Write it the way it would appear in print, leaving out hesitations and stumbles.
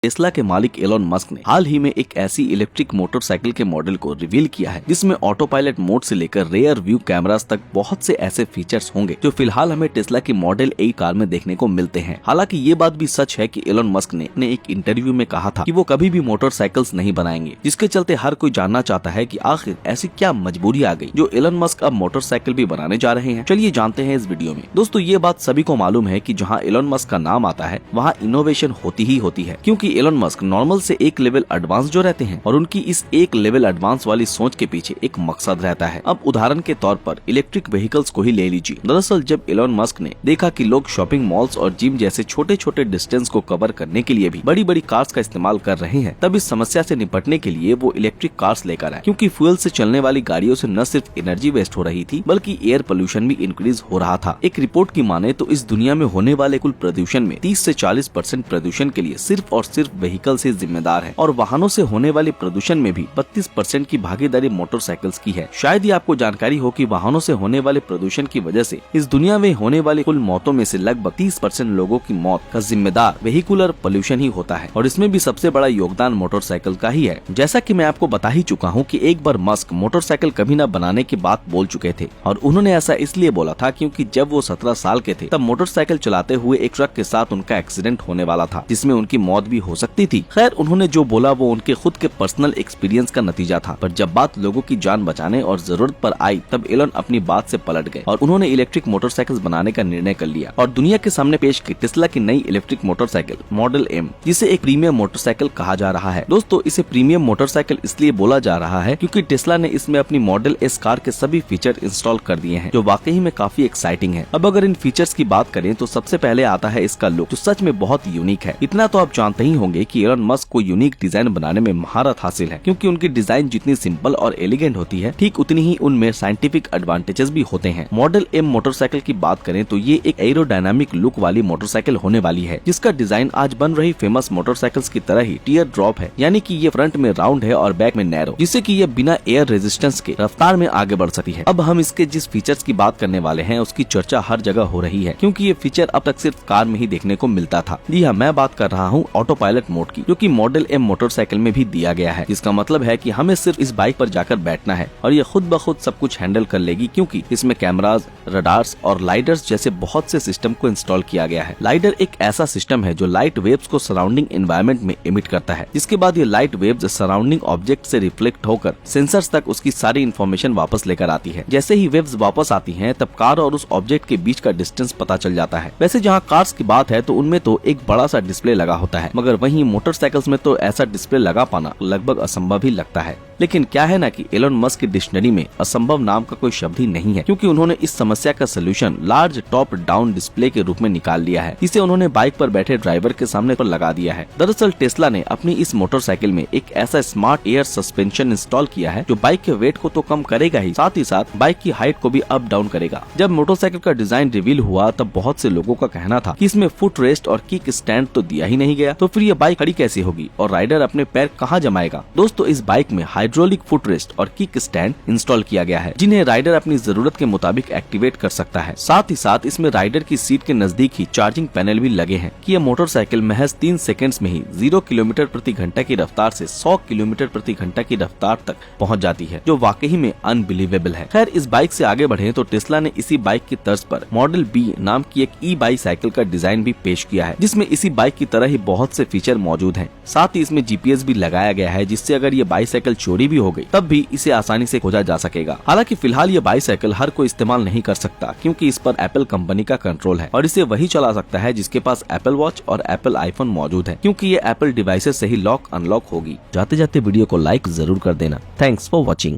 Tesla के मालिक Elon Musk ने हाल ही में एक ऐसी इलेक्ट्रिक मोटरसाइकिल के मॉडल को रिवील किया है जिसमें ऑटो पायलट मोड से लेकर रेयर व्यू कैमरास तक बहुत से ऐसे फीचर्स होंगे जो फिलहाल हमें टेस्ला की मॉडल 8 कार में देखने को मिलते हैं। हालांकि ये बात भी सच है कि एलोन मस्क ने अपने एक इंटरव्यू में कहा था कि वो कभी भी मोटरसाइकिल्स नहीं बनाएंगे, जिसके चलते हर कोई जानना चाहता है कि आखिर ऐसी क्या मजबूरी आ गई जो एलोन मस्क अब मोटरसाइकिल भी बनाने जा रहे हैं। चलिए जानते हैं इस वीडियो में। दोस्तों, ये बात सभी को मालूम है कि जहाँ एलोन मस्क का नाम आता है वहाँ इनोवेशन होती ही होती है, क्योंकि एलोन मस्क नॉर्मल से एक लेवल एडवांस जो रहते हैं और उनकी इस एक लेवल एडवांस वाली सोच के पीछे एक मकसद रहता है। अब उदाहरण के तौर पर इलेक्ट्रिक व्हीकल्स को ही ले लीजिए। दरअसल जब एलोन मस्क ने देखा कि लोग शॉपिंग मॉल्स और जिम जैसे छोटे छोटे डिस्टेंस को कवर करने के लिए भी बड़ी बड़ी कार्स का इस्तेमाल कर रहे हैं, तब इस समस्या से निपटने के लिए वो इलेक्ट्रिक कार्स लेकर आए, क्योंकि फ्यूल से चलने वाली गाड़ियों से न सिर्फ एनर्जी वेस्ट हो रही थी बल्कि एयर पोल्यूशन भी इंक्रीज हो रहा था। एक रिपोर्ट की माने तो इस दुनिया में होने वाले कुल प्रदूषण में 30 से 40% प्रदूषण के लिए सिर्फ और सिर्फ व्हीकल से जिम्मेदार है और वाहनों से होने वाले प्रदूषण में भी 32% की भागीदारी मोटरसाइकिल्स की है। शायद ही आपको जानकारी हो कि वाहनों से होने वाले प्रदूषण की वजह से इस दुनिया में होने वाली कुल मौतों में से लगभग 30% लोगों की मौत का जिम्मेदार वेहिकुलर पोल्यूशन ही होता है और इसमें भी सबसे बड़ा योगदान मोटरसाइकिल का ही है। जैसा कि मैं आपको बता ही चुका हूँ कि एक बार मस्क मोटरसाइकिल कभी न बनाने की बात बोल चुके थे और उन्होंने ऐसा इसलिए बोला था क्योंकि जब वो 17 साल के थे तब मोटरसाइकिल चलाते हुए एक ट्रक के साथ उनका एक्सीडेंट होने वाला था जिसमें उनकी मौत भी हो सकती थी। खैर, उन्होंने जो बोला वो उनके खुद के पर्सनल एक्सपीरियंस का नतीजा था, पर जब बात लोगों की जान बचाने और जरूरत पर आई तब एलोन अपनी बात से पलट गए और उन्होंने इलेक्ट्रिक मोटरसाइकिल बनाने का निर्णय कर लिया और दुनिया के सामने पेश की टेस्ला की नई इलेक्ट्रिक मोटरसाइकिल मॉडल एम, जिसे एक प्रीमियम मोटरसाइकिल कहा जा रहा है। दोस्तों, इसे प्रीमियम मोटरसाइकिल इसलिए बोला जा रहा है क्योंकि टेस्ला ने इसमें अपनी मॉडल एस कार के सभी फीचर इंस्टॉल कर दिए हैं जो वाकई में काफी एक्साइटिंग है। अब अगर इन फीचर्स की बात करें तो सबसे पहले आता है इसका लुक, जो सच में बहुत यूनिक है। इतना तो आप जानते ही होंगे कि एलोन मस्क को यूनिक डिजाइन बनाने में महारत हासिल है, क्योंकि उनकी डिजाइन जितनी सिंपल और एलिगेंट होती है ठीक उतनी ही उनमें साइंटिफिक एडवांटेजेस भी होते हैं। मॉडल एम मोटरसाइकिल की बात करें तो ये एक एरोडायनामिक लुक वाली मोटरसाइकिल होने वाली है, जिसका डिजाइन आज बन रही फेमस मोटरसाइकिल्स की तरह ही टीयर ड्रॉप है, यानी कि ये फ्रंट में राउंड है और बैक में नैरो, जिससे कि ये बिना एयर रेजिस्टेंस के रफ्तार में आगे बढ़ सकती है। अब हम इसके जिस फीचर्स की बात करने वाले हैं उसकी चर्चा हर जगह हो रही है, क्योंकि ये फीचर अब तक सिर्फ कार में ही देखने को मिलता था। जी हाँ, मैं बात कर रहा हूँ ऑटो पायलट मोड की, जो कि मॉडल एम मोटरसाइकिल में भी दिया गया है, जिसका मतलब है कि हमें सिर्फ इस बाइक पर जाकर बैठना है और ये खुद ब खुद सब कुछ हैंडल कर लेगी, क्योंकि इसमें कैमराज, रडार्स और लाइडर्स जैसे बहुत से सिस्टम को इंस्टॉल किया गया है। लाइडर एक ऐसा सिस्टम है जो लाइट वेव्स को सराउंडिंग एनवायरनमेंट में इमिट करता है, जिसके बाद ये लाइट वेव्स सराउंडिंग ऑब्जेक्ट से रिफ्लेक्ट होकर सेंसर्स तक उसकी सारी इन्फॉर्मेशन वापस लेकर आती है। जैसे ही वेव्स वापस आती हैं तब कार और उस ऑब्जेक्ट के बीच का डिस्टेंस पता चल जाता है। वैसे जहाँ कार्स की बात है तो उनमें तो एक बड़ा सा डिस्प्ले लगा होता है, मगर वहीं मोटरसाइकिल्स में तो ऐसा डिस्प्ले लगा पाना लगभग असंभव ही लगता है। लेकिन क्या है ना कि एलोन मस्क की डिक्शनरी में असंभव नाम का कोई शब्द ही नहीं है, क्योंकि उन्होंने इस समस्या का solution large top down display के रूप में निकाल लिया है, जिसे उन्होंने बाइक पर बैठे ड्राइवर के सामने पर लगा दिया है। दरअसल टेस्ला ने अपनी इस मोटरसाइकिल में एक ऐसा स्मार्ट एयर सस्पेंशन इंस्टॉल किया है जो बाइक के वेट को तो कम करेगा ही, साथ ही साथ बाइक की हाइट को भी अप डाउन करेगा। जब मोटरसाइकिल का डिजाइन रिवील हुआ तब बहुत से लोगों का कहना था कि इसमें फुट रेस्ट और किक स्टैंड तो दिया ही नहीं गया, तो फिर ये बाइक खड़ी कैसे होगी और राइडर अपने पैर कहाँ जमाएगा। दोस्तों, इस बाइक में हाइड्रोलिक फुट रेस्ट और किक स्टैंड इंस्टॉल किया गया है, जिन्हें राइडर अपनी जरूरत के मुताबिक एक्टिवेट कर सकता है। साथ ही साथ इसमें राइडर की सीट के नजदीक ही चार्जिंग पैनल भी लगे हैं कि यह मोटरसाइकिल महज 3 सेकंड्स में ही 0 किलोमीटर प्रति घंटा की रफ्तार से 100 किलोमीटर प्रति घंटा की रफ्तार तक पहुंच जाती है, जो वाकई में अनबिलीवेबल है। खैर, इस बाइक से आगे बढ़े तो टेस्ला ने इसी बाइक की तर्ज पर मॉडल बी नाम की एक ई बाई साइकिल का डिजाइन भी पेश किया है, जिसमें इसी बाइक की तरह ही बहुत से फीचर मौजूद हैं। साथ ही इसमें GPS भी लगाया गया है, जिससे अगर ये बाईसाइकिल चोरी भी हो गई तब भी इसे आसानी से खोजा जा सकेगा। हालांकि फिलहाल ये बाईसाइकिल हर कोई इस्तेमाल नहीं कर सकता, क्योंकि इस पर एप्पल कंपनी का कंट्रोल है और इसे वही चला सकता है जिसके पास एप्पल वॉच और एप्पल आईफोन मौजूद है, क्योंकि ये एप्पल डिवाइसेस से ही लॉक अनलॉक होगी। जाते जाते वीडियो को लाइक जरूर कर देना। Thanks for watching.